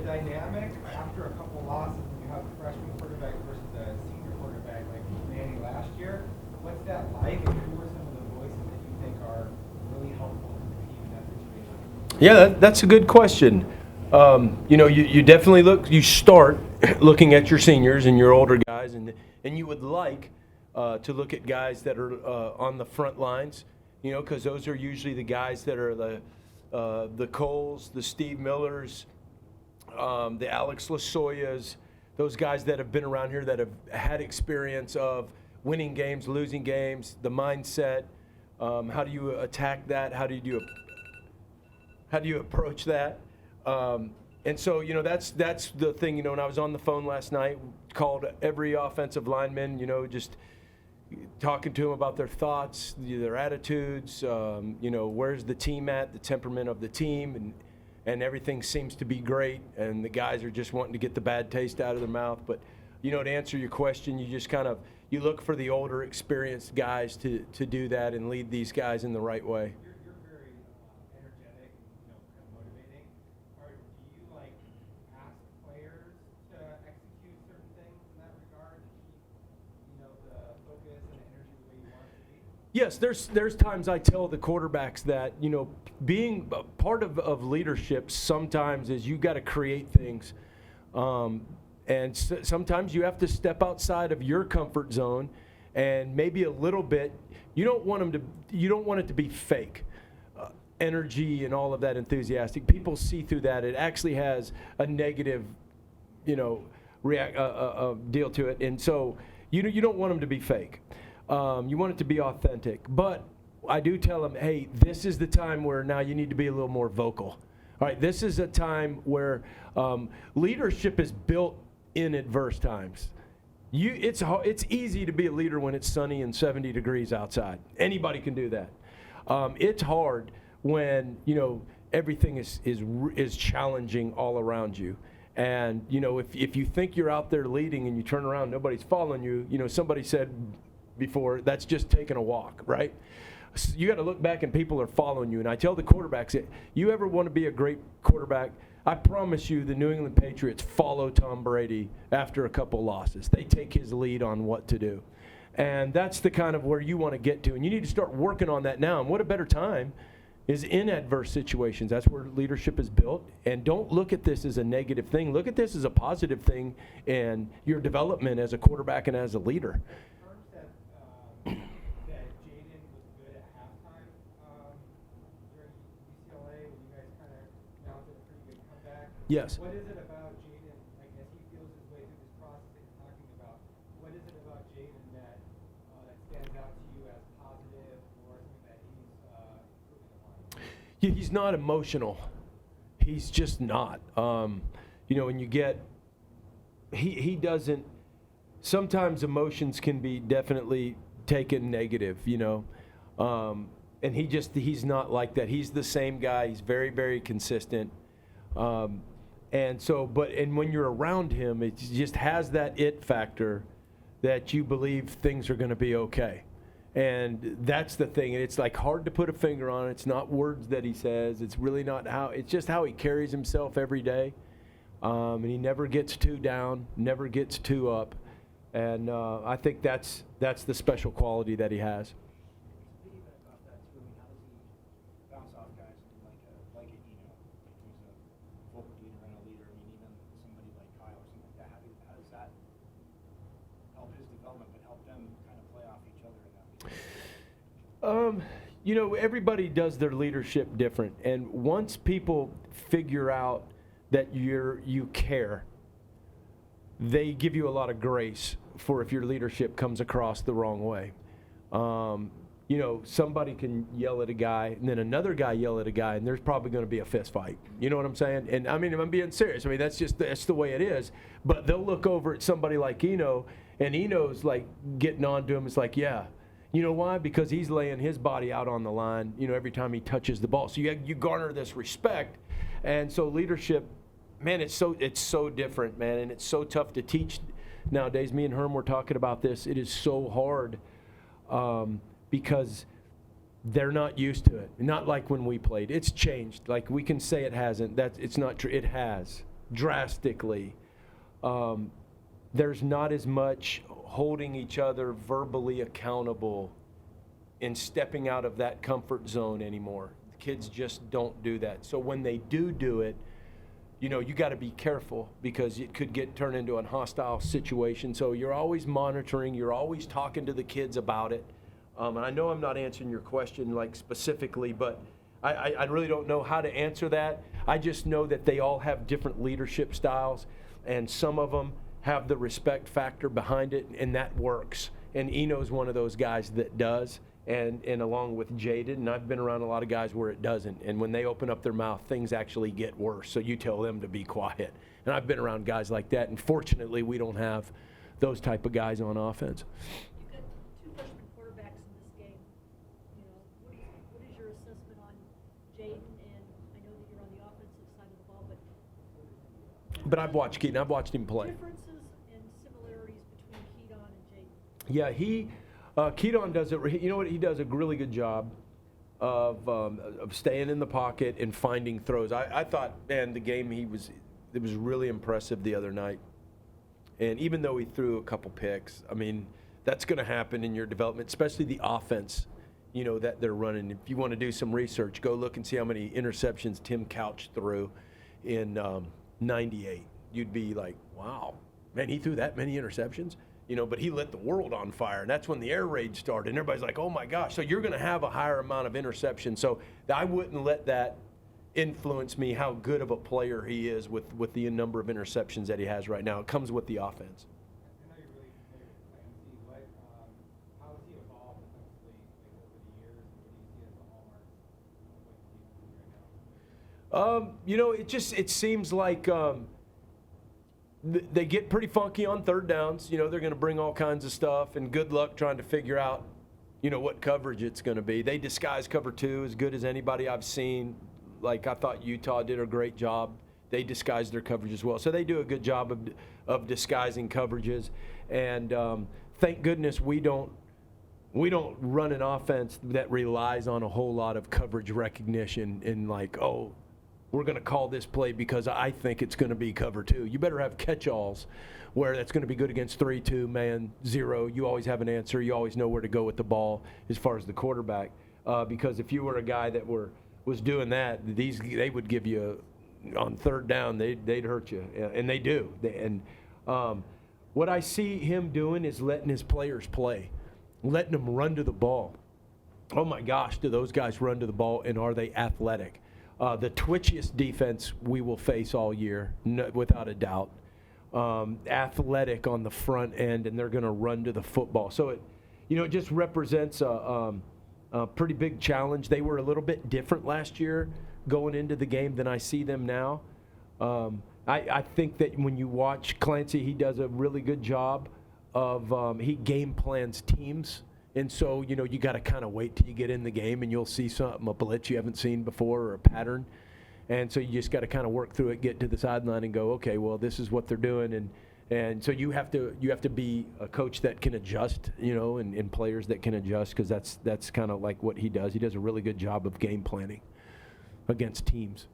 dynamic after a couple losses when you have a freshman quarterback versus a senior quarterback like Manny last year? What's that like, and who are some of the voices that you think are really helpful to the team in that situation? Yeah, that's a good question. You definitely you start looking at your seniors and your older guys, and you would like to look at guys that are on the front lines, because those are usually the guys that are the Coles, the Steve Millers, the Alex Lasoyas, those guys that have been around here that have had experience of winning games, losing games, the mindset. How do you attack that? How do you approach that? And so, that's the thing. When I was on the phone last night, called every offensive lineman, just talking to them about their thoughts, their attitudes, where's the team at, the temperament of the team, and everything seems to be great, and the guys are just wanting to get the bad taste out of their mouth. But, to answer your question, you just you look for the older, experienced guys to do that and lead these guys in the right way. You're very energetic, kind of motivating. Do you ask players to execute certain things in that regard to keep, the focus and the energy the way you want it to be? Yes, there's times I tell the quarterbacks that, being part of leadership sometimes is you got to create things. And sometimes you have to step outside of your comfort zone, and maybe a little bit. You don't want it to be fake energy and all of that enthusiastic. People see through that. It actually has a negative, deal to it, and so you don't want them to be fake. You want it to be authentic. But I do tell them, hey, this is the time where now you need to be a little more vocal. All right, this is a time where leadership is built in adverse times. It's easy to be a leader when it's sunny and 70 degrees outside. Anybody can do that. It's hard when everything is challenging all around you. And if you think you're out there leading and you turn around, nobody's following you. Somebody said before, that's just taking a walk, right? You got to look back and people are following you. And I tell the quarterbacks, you ever want to be a great quarterback, I promise you the New England Patriots follow Tom Brady after a couple losses. They take his lead on what to do. And that's the kind of where you want to get to. And you need to start working on that now. And what a better time is in adverse situations. That's where leadership is built. And don't look at this as a negative thing. Look at this as a positive thing in your development as a quarterback and as a leader. Yes. What is it about Jaden, I guess he feels his way through this process that you're talking about, what is it about Jaden that stands out to you as positive or something that he's improving upon? He's not emotional. He's just not. When you get, he doesn't, sometimes emotions can be definitely taken negative, and he's not like that. He's the same guy. He's very, very consistent. And when you're around him, it just has that it factor that you believe things are going to be okay. And that's the thing. And it's hard to put a finger on it. It's not words that he says. It's really not it's just how he carries himself every day. And he never gets too down, never gets too up. And I think that's the special quality that he has. Everybody does their leadership different, and once people figure out that you care, they give you a lot of grace for if your leadership comes across the wrong way. Somebody can yell at a guy, and then another guy yell at a guy, and there's probably going to be a fist fight. You know what I'm saying? And I mean, I'm being serious. I mean, that's the way it is. But they'll look over at somebody like Eno, and Eno's getting on to him. It's yeah. You know why? Because he's laying his body out on the line, every time he touches the ball. So you garner this respect. And so leadership, man, it's so different, man, and it's so tough to teach nowadays. Me and Herm were talking about this. It is so hard because they're not used to it. Not like when we played. It's changed. We can say it hasn't. It's not true. It has. drastically. There's not as much holding each other verbally accountable and stepping out of that comfort zone anymore. The kids just don't do that. So when they do it, you got to be careful because it could get turned into a hostile situation. So you're always monitoring, you're always talking to the kids about it. And I know I'm not answering your question like specifically, but I really don't know how to answer that. I just know that they all have different leadership styles, and some of them have the respect factor behind it, and that works. And Eno's one of those guys that does, and along with Jaden, and I've been around a lot of guys where it doesn't. And when they open up their mouth, things actually get worse. So you tell them to be quiet. And I've been around guys like that, and fortunately we don't have those type of guys on offense. You've got two freshman quarterbacks in this game. What is your assessment on Jaden? And I know that you're on the offensive side of the ball, But I've watched Keaton. I've watched him play. differences and similarities between Keaton and Jaden? Yeah, Keaton does it. You know what? He does a really good job of staying in the pocket and finding throws. I thought, man, it was really impressive the other night. And even though he threw a couple picks, I mean, that's going to happen in your development, especially the offense, that they're running. If you want to do some research, go look and see how many interceptions Tim Couch threw in 98. You'd be like, wow, man, he threw that many interceptions? But he lit the world on fire, and that's when the air raid started, and everybody's like, oh my gosh. So you're going to have a higher amount of interceptions. So I wouldn't let that influence me how good of a player he is with the number of interceptions that he has right now. It comes with the offense. I know you're really familiar with Clancy. How has he evolved defensively over the years? What do you see as the hallmarks of what he's doing right now? It seems like they get pretty funky on third downs. They're going to bring all kinds of stuff, and good luck trying to figure out, what coverage it's going to be. They disguise cover two as good as anybody I've seen. Like, I thought Utah did a great job. They disguised their coverage as well. So they do a good job of disguising coverages. And thank goodness we don't run an offense that relies on a whole lot of coverage recognition and like, oh, we're going to call this play because I think it's going to be cover two. You better have catch-alls where that's going to be good against 3-2, man, 0. You always have an answer. You always know where to go with the ball as far as the quarterback. Because if you were a guy that was doing that, they would give you on third down, they'd hurt you, and they do. What I see him doing is letting his players play, letting them run to the ball. Oh my gosh, do those guys run to the ball, and are they athletic? The twitchiest defense we will face all year, without a doubt. Athletic on the front end, and they're going to run to the football. So it just represents a pretty big challenge. They were a little bit different last year going into the game than I see them now. I think that when you watch Clancy, he does a really good job of he game plans teams. And so, you got to kind of wait till you get in the game and you'll see something, a blitz you haven't seen before or a pattern. And so you just got to kind of work through it, get to the sideline and go, okay, well, this is what they're doing. And so you have to be a coach that can adjust, and players that can adjust, because that's kind of like what he does. He does a really good job of game planning against teams.